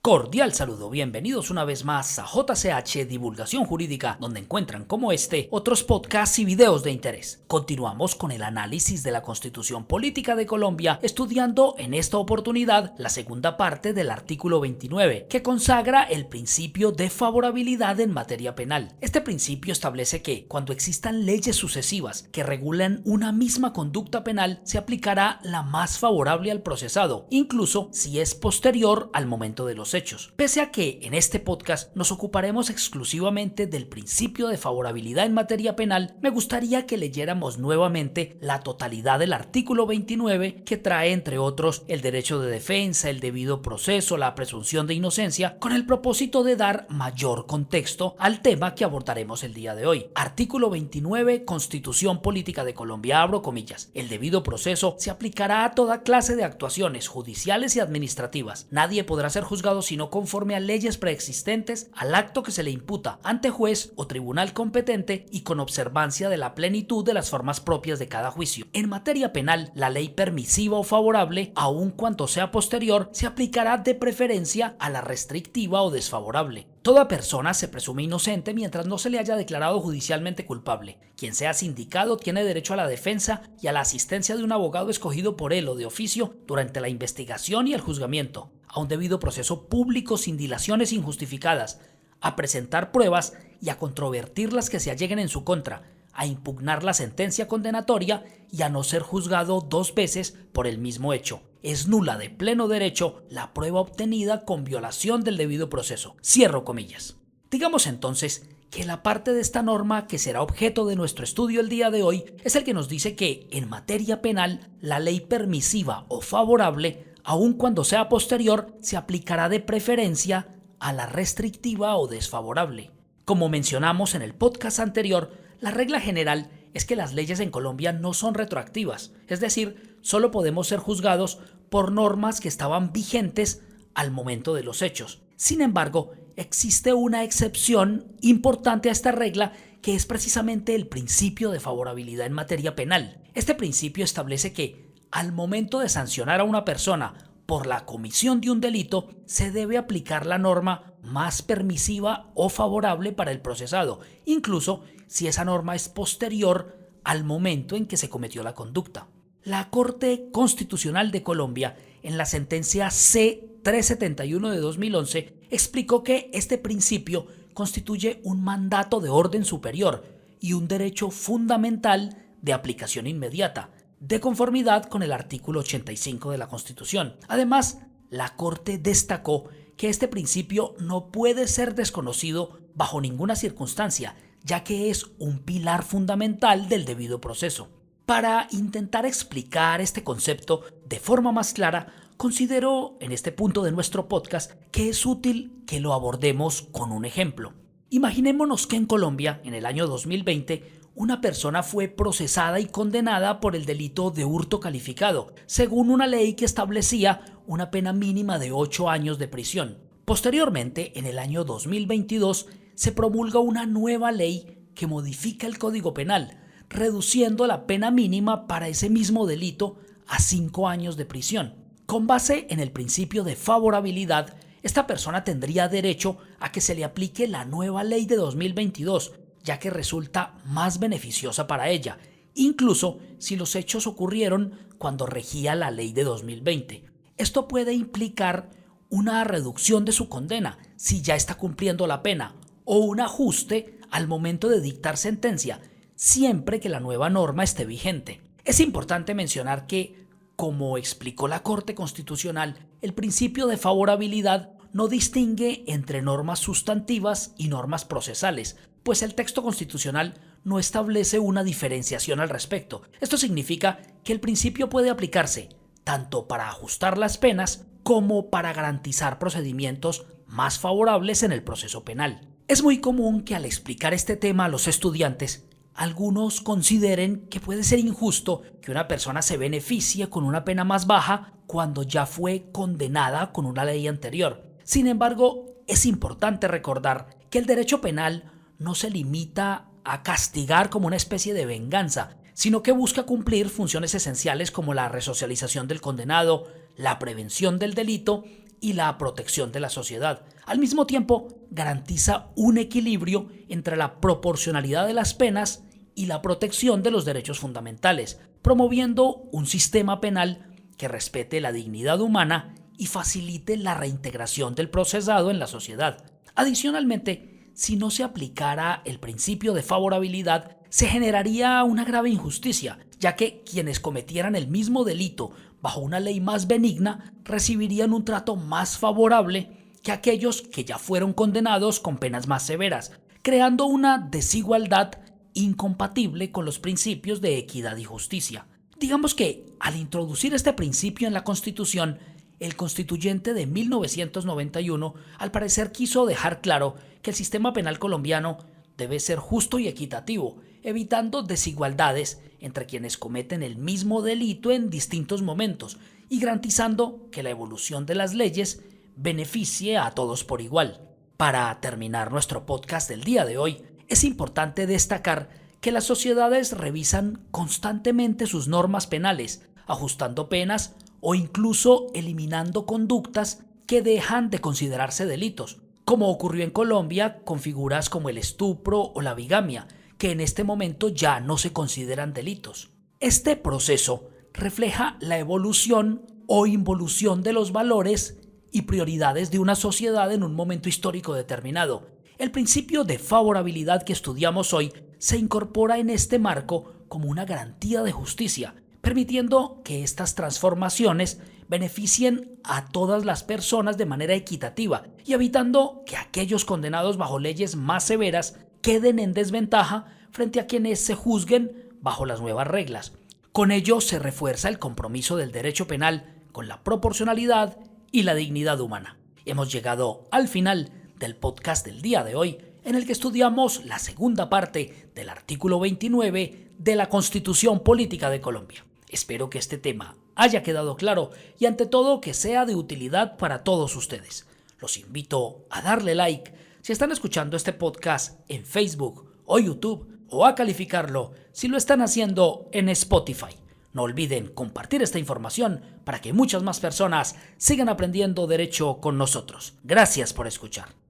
Cordial saludo, bienvenidos una vez más a JCH Divulgación Jurídica, donde encuentran como otros podcasts y videos de interés. Continuamos con el análisis de la Constitución Política de Colombia, estudiando en esta oportunidad la segunda parte del artículo 29, que consagra el principio de favorabilidad en materia penal. Este principio establece que, cuando existan leyes sucesivas que regulan una misma conducta penal, se aplicará la más favorable al procesado, incluso si es posterior al momento de los hechos. Pese a que en este podcast nos ocuparemos exclusivamente del principio de favorabilidad en materia penal, me gustaría que leyéramos nuevamente la totalidad del artículo 29, que trae entre otros el derecho de defensa, el debido proceso, la presunción de inocencia, con el propósito de dar mayor contexto al tema que abordaremos el día de hoy. Artículo 29, Constitución Política de Colombia, abro comillas. El debido proceso se aplicará a toda clase de actuaciones judiciales y administrativas. Nadie podrá ser juzgado sino conforme a leyes preexistentes al acto que se le imputa ante juez o tribunal competente y con observancia de la plenitud de las formas propias de cada juicio. En materia penal, la ley permisiva o favorable, aun cuanto sea posterior, se aplicará de preferencia a la restrictiva o desfavorable. Toda persona se presume inocente mientras no se le haya declarado judicialmente culpable. Quien sea sindicado tiene derecho a la defensa y a la asistencia de un abogado escogido por él o de oficio durante la investigación y el juzgamiento, a un debido proceso público sin dilaciones injustificadas, a presentar pruebas y a controvertir las que se alleguen en su contra, a impugnar la sentencia condenatoria y a no ser juzgado dos veces por el mismo hecho. Es nula de pleno derecho la prueba obtenida con violación del debido proceso. Cierro comillas. Digamos entonces que la parte de esta norma que será objeto de nuestro estudio el día de hoy es el que nos dice que, en materia penal, la ley permisiva o favorable, aun cuando sea posterior, se aplicará de preferencia a la restrictiva o desfavorable. Como mencionamos en el podcast anterior, la regla general es que las leyes en Colombia no son retroactivas, es decir, solo podemos ser juzgados por normas que estaban vigentes al momento de los hechos. Sin embargo, existe una excepción importante a esta regla, que es precisamente el principio de favorabilidad en materia penal. Este principio establece que, al momento de sancionar a una persona por la comisión de un delito, se debe aplicar la norma más permisiva o favorable para el procesado, incluso si esa norma es posterior al momento en que se cometió la conducta. La Corte Constitucional de Colombia, en la sentencia C-371 de 2011, explicó que este principio constituye un mandato de orden superior y un derecho fundamental de aplicación inmediata, de conformidad con el artículo 85 de la Constitución. Además, la Corte destacó que este principio no puede ser desconocido bajo ninguna circunstancia, ya que es un pilar fundamental del debido proceso. Para intentar explicar este concepto de forma más clara, considero en este punto de nuestro podcast que es útil que lo abordemos con un ejemplo. Imaginémonos que en Colombia, en el año 2020, una persona fue procesada y condenada por el delito de hurto calificado, según una ley que establecía una pena mínima de 8 años de prisión. Posteriormente, en el año 2022, se promulga una nueva ley que modifica el Código Penal, reduciendo la pena mínima para ese mismo delito a 5 años de prisión. Con base en el principio de favorabilidad, esta persona tendría derecho a que se le aplique la nueva ley de 2022, ya que resulta más beneficiosa para ella, incluso si los hechos ocurrieron cuando regía la ley de 2020. Esto puede implicar una reducción de su condena si ya está cumpliendo la pena, o un ajuste al momento de dictar sentencia, siempre que la nueva norma esté vigente. Es importante mencionar que, como explicó la Corte Constitucional, el principio de favorabilidad no distingue entre normas sustantivas y normas procesales, pues el texto constitucional no establece una diferenciación al respecto. Esto significa que el principio puede aplicarse tanto para ajustar las penas como para garantizar procedimientos más favorables en el proceso penal. Es muy común que, al explicar este tema a los estudiantes, algunos consideren que puede ser injusto que una persona se beneficie con una pena más baja cuando ya fue condenada con una ley anterior. Sin embargo, es importante recordar que el derecho penal no se limita a castigar como una especie de venganza, sino que busca cumplir funciones esenciales como la resocialización del condenado, la prevención del delito y la protección de la sociedad. Al mismo tiempo, garantiza un equilibrio entre la proporcionalidad de las penas y la protección de los derechos fundamentales, promoviendo un sistema penal que respete la dignidad humana y facilite la reintegración del procesado en la sociedad. Adicionalmente, si no se aplicara el principio de favorabilidad, se generaría una grave injusticia, ya que quienes cometieran el mismo delito bajo una ley más benigna recibirían un trato más favorable que aquellos que ya fueron condenados con penas más severas, creando una desigualdad incompatible con los principios de equidad y justicia. Digamos que, al introducir este principio en la Constitución, el constituyente de 1991 al parecer quiso dejar claro que el sistema penal colombiano debe ser justo y equitativo, evitando desigualdades entre quienes cometen el mismo delito en distintos momentos y garantizando que la evolución de las leyes beneficie a todos por igual. Para terminar nuestro podcast del día de hoy, es importante destacar que las sociedades revisan constantemente sus normas penales, ajustando penas o incluso eliminando conductas que dejan de considerarse delitos, como ocurrió en Colombia con figuras como el estupro o la bigamia, que en este momento ya no se consideran delitos. Este proceso refleja la evolución o involución de los valores y prioridades de una sociedad en un momento histórico determinado. El principio de favorabilidad que estudiamos hoy se incorpora en este marco como una garantía de justicia, permitiendo que estas transformaciones beneficien a todas las personas de manera equitativa y evitando que aquellos condenados bajo leyes más severas queden en desventaja frente a quienes se juzguen bajo las nuevas reglas. Con ello se refuerza el compromiso del derecho penal con la proporcionalidad y la dignidad humana. Hemos llegado al final del podcast del día de hoy, en el que estudiamos la segunda parte del artículo 29 de la Constitución Política de Colombia. Espero que este tema haya quedado claro y ante todo que sea de utilidad para todos ustedes. Los invito a darle like si están escuchando este podcast en Facebook o YouTube o a calificarlo si lo están haciendo en Spotify. No olviden compartir esta información para que muchas más personas sigan aprendiendo derecho con nosotros. Gracias por escuchar.